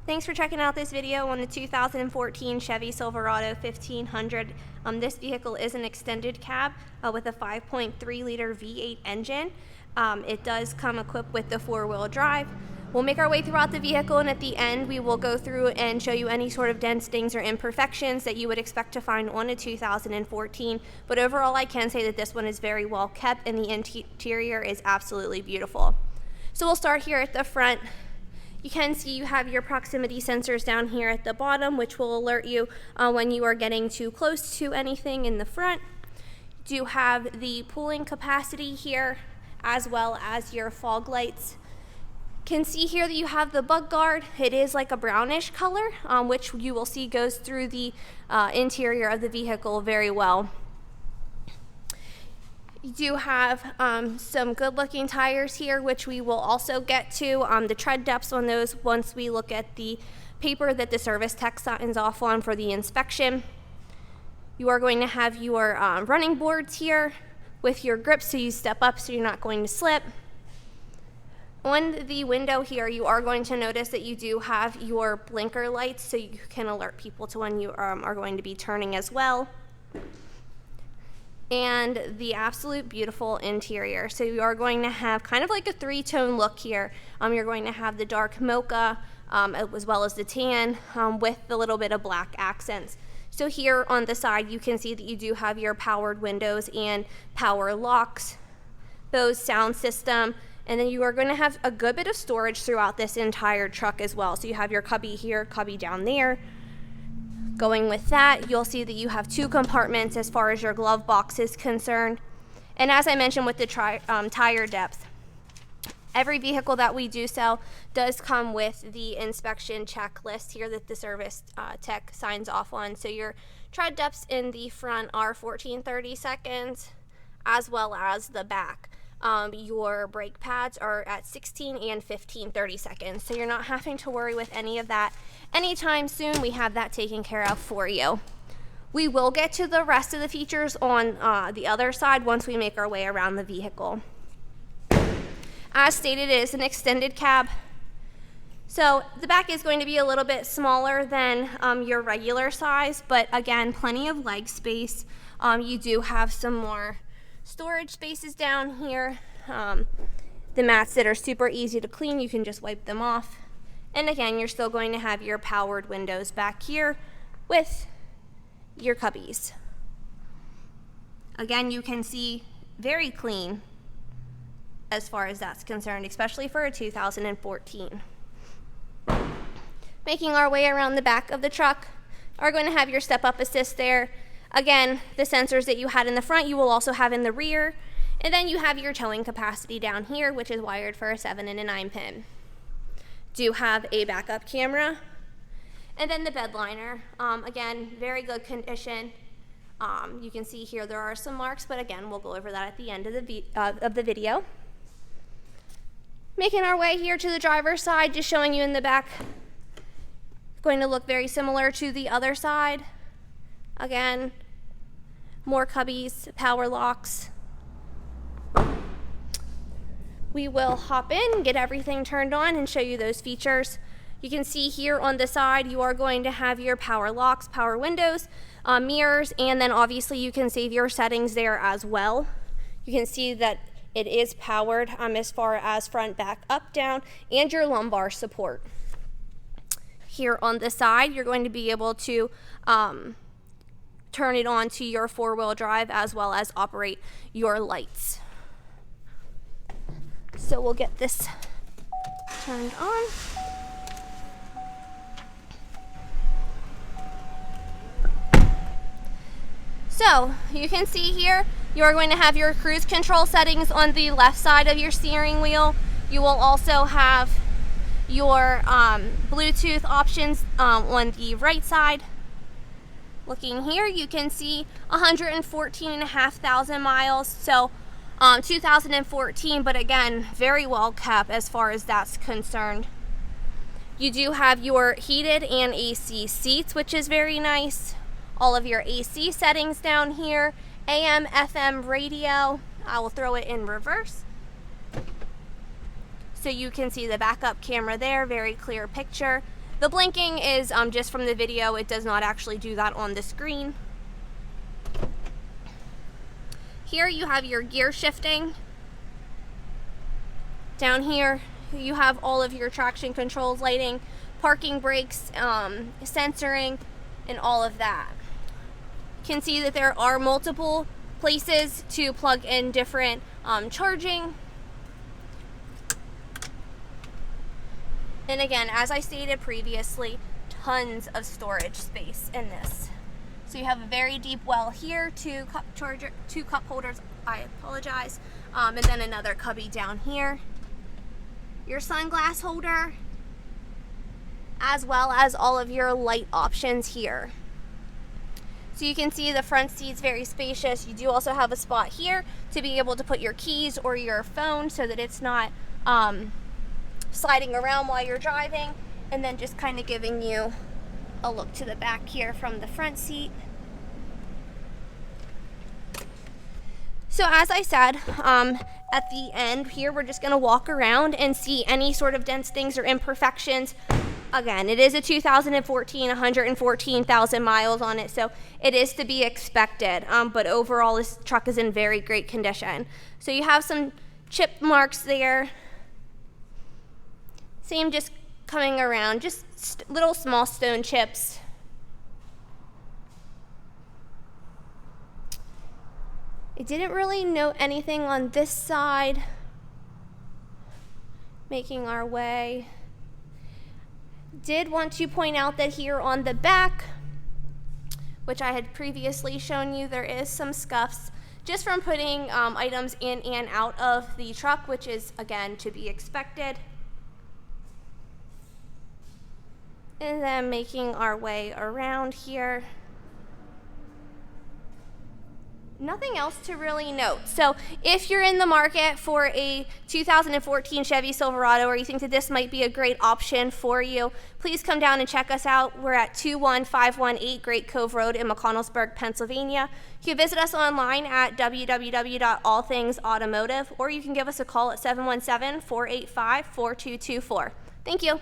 Thanks for checking out this video on the 2014 Chevy Silverado 1500. This vehicle is an extended cab with a 5.3 liter V8 engine. It does come equipped with the four-wheel drive. We'll make our way throughout the vehicle, and at the end we will go through and show you any sort of dents, dings, or imperfections that you would expect to find on a 2014. But overall, I can say that this one is very well kept and the interior is absolutely beautiful. So we'll start here at the front. You can see you have your proximity sensors down here at the bottom, which will alert you when you are getting too close to anything in the front. You do have the pulling capacity here, as well as your fog lights. Can see here that you have the bug guard. It is like a brownish color, which you will see goes through the interior of the vehicle very well. You do have some good looking tires here, which we will also get to. The tread depths on those once we look at the paper that the service tech signs off on for the inspection. You are going to have your running boards here with your grips, so you step up so you're not going to slip. On the window here, you are going to notice that you do have your blinker lights, so you can alert people to when you are going to be turning as well. And the absolute beautiful interior. So you are going to have kind of like a three-tone look here. You're going to have the dark mocha as well as the tan with a little bit of black accents. So here on the side, you can see that you do have your powered windows and power locks, Bose sound system, and then you are going to have a good bit of storage throughout this entire truck as well. So you have your cubby here, cubby down there. Going with that, you'll see that you have two compartments as far as your glove box is concerned. And as I mentioned with the tire depth, every vehicle that we do sell does come with the inspection checklist here that the service tech signs off on. So your tread depths in the front are 14/32, as well as the back. Your brake pads are at 16 and 15/32, so you're not having to worry with any of that anytime soon. We have that taken care of for you. We will get to the rest of the features on the other side once we make our way around the vehicle. As stated, it is an extended cab, so the back is going to be a little bit smaller than your regular size, but again, plenty of leg space. You do have some more storage spaces down here. The mats that are super easy to clean, you can just wipe them off. And again, you're still going to have your powered windows back here with your cubbies. Again, you can see very clean as far as that's concerned, especially for a 2014. Making our way around the back of the truck, are going to have your step-up assist there. Again, the sensors that you had in the front, you will also have in the rear. And then you have your towing capacity down here, which is wired for a 7 and a 9 pin. Do have a backup camera. And then the Bedliner, again, very good condition. You can see here there are some marks, but again, we'll go over that at the end of the video. Making our way here to the driver's side, just showing you in the back. Going to look very similar to the other side. Again, more cubbies, power locks. We will hop in, get everything turned on, and show you those features. You can see here on the side, you are going to have your power locks, power windows, mirrors, and then obviously you can save your settings there as well. You can see that it is powered as far as front, back, up, down, and your lumbar support. Here on the side, you're going to be able to turn it on to your four-wheel drive as well as operate your lights. So we'll get this turned on. So you can see here, you're going to have your cruise control settings on the left side of your steering wheel. You will also have your Bluetooth options on the right side. Looking here, you can see 114,500 miles, so 2014, but again, very well kept as far as that's concerned. You do have your heated and AC seats, which is very nice. All of your AC settings down here, AM, FM radio. I will throw it in reverse. So you can see the backup camera there, very clear picture. The blinking is just from the video. It does not actually do that on the screen. Here you have your gear shifting. Down here you have all of your traction controls, lighting, parking brakes, sensoring, and all of that. You can see that there are multiple places to plug in different charging. And again, as I stated previously, tons of storage space in this. So you have a very deep well here, two cup holders, I apologize, and then another cubby down here. Your sunglass holder, as well as all of your light options here. So you can see the front seat's very spacious. You do also have a spot here to be able to put your keys or your phone so that it's not sliding around while you're driving, and then just kind of giving you a look to the back here from the front seat. So as I said, at the end here, we're just going to walk around and see any sort of dents, things, or imperfections. Again, it is a 2014, 114,000 miles on it, so it is to be expected. But overall, this truck is in very great condition. So you have some chip marks there. Same just coming around, just little small stone chips. I didn't really note anything on this side. Making our way. Did want to point out that here on the back, which I had previously shown you, there is some scuffs just from putting items in and out of the truck, which is, again, to be expected. And then making our way around here. Nothing else to really note. So if you're in the market for a 2014 Chevy Silverado, or you think that this might be a great option for you, please come down and check us out. We're at 21518 Great Cove Road in McConnellsburg, Pennsylvania. You can visit us online at www.allthingsautomotive, or you can give us a call at 717-485-4224. Thank you.